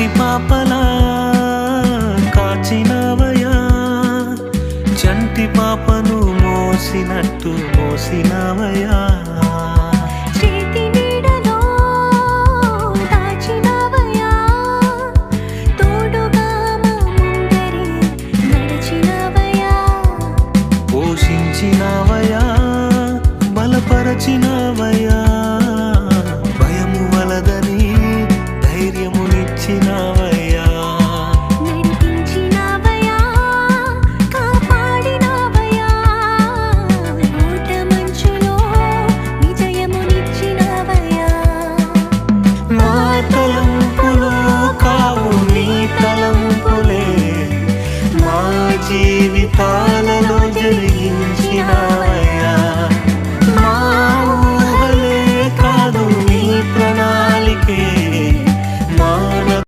కంటి పాపలా కాచినవయా చంటి పాపను మోసినట్టు మోసినవయా పోషించినవయా బలపరచినవయా భయము వలదని ధైర్యమునిచ్చినవయా